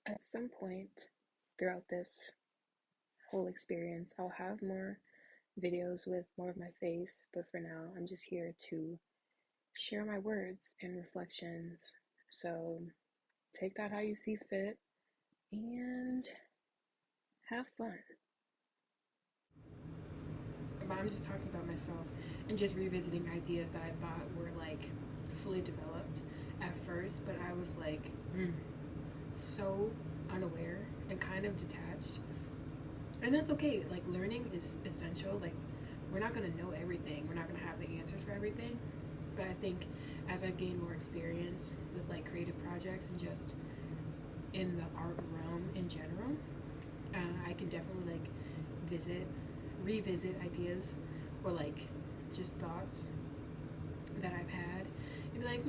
At some point throughout this whole experience, I'll have more videos with more of my face, but for now, I'm just here to share my words and reflections. So take that how you see fit and have fun. But I'm just talking about myself and just revisiting ideas that I thought were like fully developed at first, but I was like so unaware and kind of detached. And that's okay. Like, learning is essential. Like, we're not going to know everything, we're not going to have the answers for everything. But I think as I've gained more experience with like creative projects and just in the art realm in general, I can definitely like revisit ideas or like just thoughts that I've had and be like,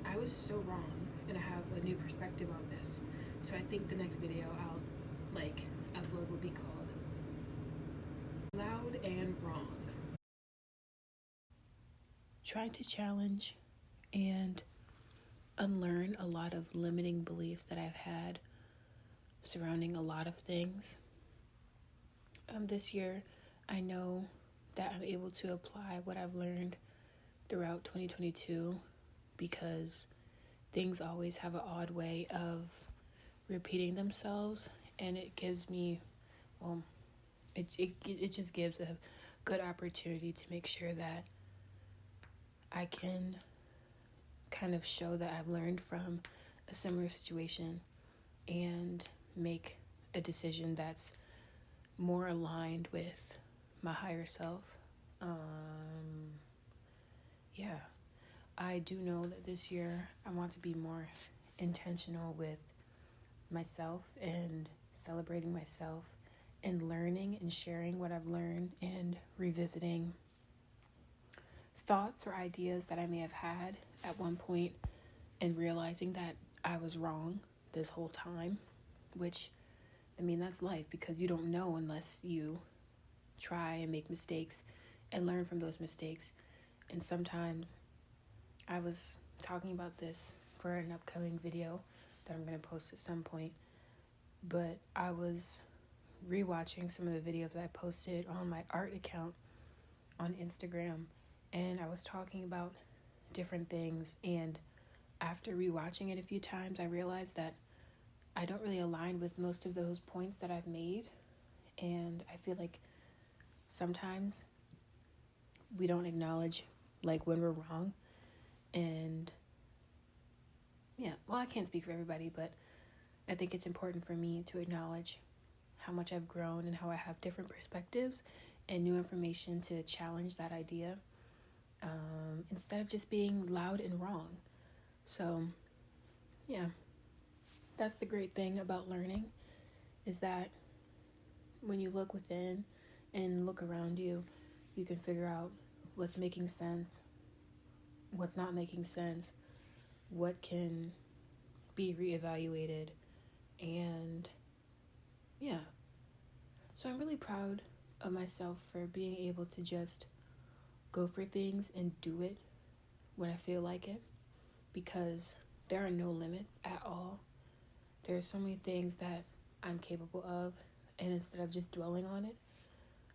I was so wrong and I have a new perspective on this. So I think the next video I'll like upload will be called Loud and Wrong. Trying to challenge and unlearn a lot of limiting beliefs that I've had surrounding a lot of things. This year, I know that I'm able to apply what I've learned throughout 2022 because things always have an odd way of repeating themselves, and it gives me, it just gives a good opportunity to make sure that I can kind of show that I've learned from a similar situation and make a decision that's more aligned with my higher self. Yeah, I do know that this year I want to be more intentional with myself and celebrating myself and learning and sharing what I've learned and revisiting thoughts or ideas that I may have had at one point and realizing that I was wrong this whole time, which, I mean, that's life because you don't know unless you try and make mistakes and learn from those mistakes. And sometimes I was talking about this for an upcoming video that I'm going to post at some point, but I was rewatching some of the videos that I posted on my art account on Instagram, and I was talking about different things, and after rewatching it a few times, I realized that I don't really align with most of those points that I've made, and I feel like sometimes we don't acknowledge like when we're wrong. And yeah, well, I can't speak for everybody, but I think it's important for me to acknowledge how much I've grown and how I have different perspectives and new information to challenge that idea, instead of just being loud and wrong. So yeah, that's the great thing about learning, is that when you look within and look around you, you can figure out what's making sense, what's not making sense, what can be reevaluated, and yeah. So I'm really proud of myself for being able to just go for things and do it when I feel like it, because there are no limits at all. There are so many things that I'm capable of, and instead of just dwelling on it,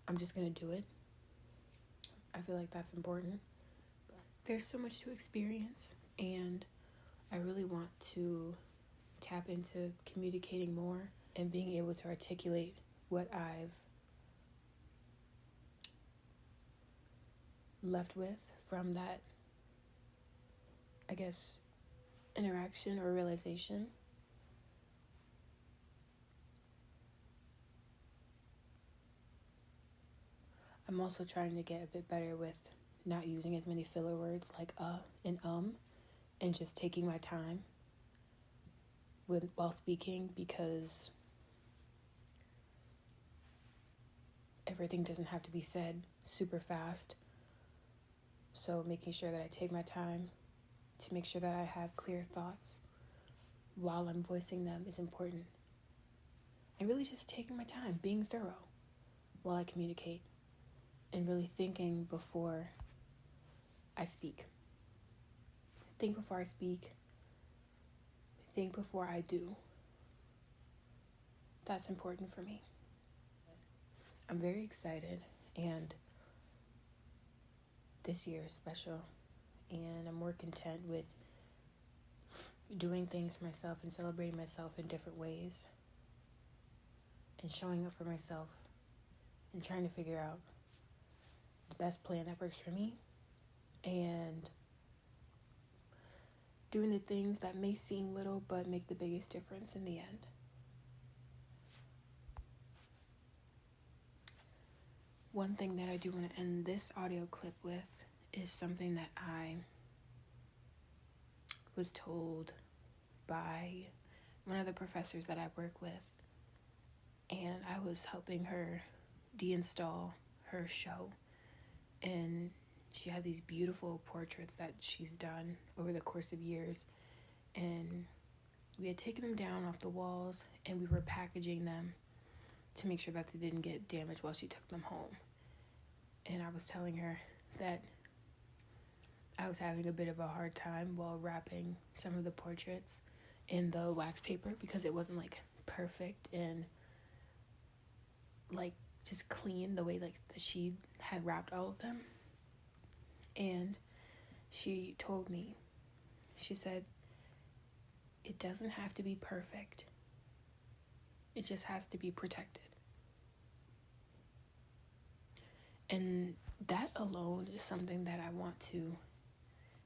I'm just gonna do it. I feel like that's important. There's so much to experience, and I really want to tap into communicating more and being able to articulate what I've left with from that, I guess, interaction or realization. I'm also trying to get a bit better with not using as many filler words like and and just taking my time while speaking, because everything doesn't have to be said super fast. So making sure that I take my time to make sure that I have clear thoughts while I'm voicing them is important. And really just taking my time, being thorough while I communicate, and really thinking before I speak. Think before I speak. Think before I do. that's important for me. I'm very excited, and this year is special, and I'm more content with doing things for myself and celebrating myself in different ways and showing up for myself and trying to figure out the best plan that works for me and doing the things that may seem little but make the biggest difference in the end. One thing that I do want to end this audio clip with is something that I was told by one of the professors that I work with, and I was helping her deinstall her show, and she had these beautiful portraits that she's done over the course of years, and we had taken them down off the walls and we were packaging them to make sure that they didn't get damaged while she took them home. And I was telling her that I was having a bit of a hard time while wrapping some of the portraits in the wax paper because it wasn't like perfect and like just clean the way like that she had wrapped all of them. And she told me, she said, it doesn't have to be perfect. It just has to be protected. And that alone is something that I want to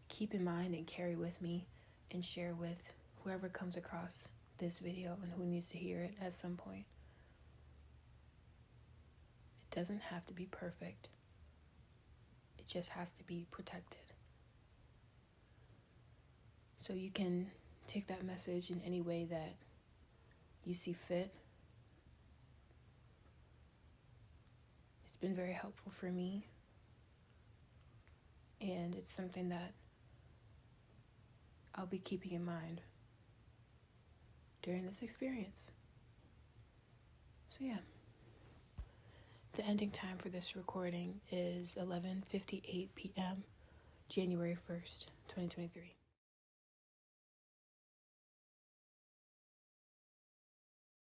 keep in mind and carry with me and share with whoever comes across this video and who needs to hear it at some point. It doesn't have to be perfect. It just has to be protected. So you can take that message in any way that you see fit. It's been very helpful for me, and it's something that I'll be keeping in mind during this experience. So yeah. The ending time for this recording is 11:58 p.m., January 1st, 2023.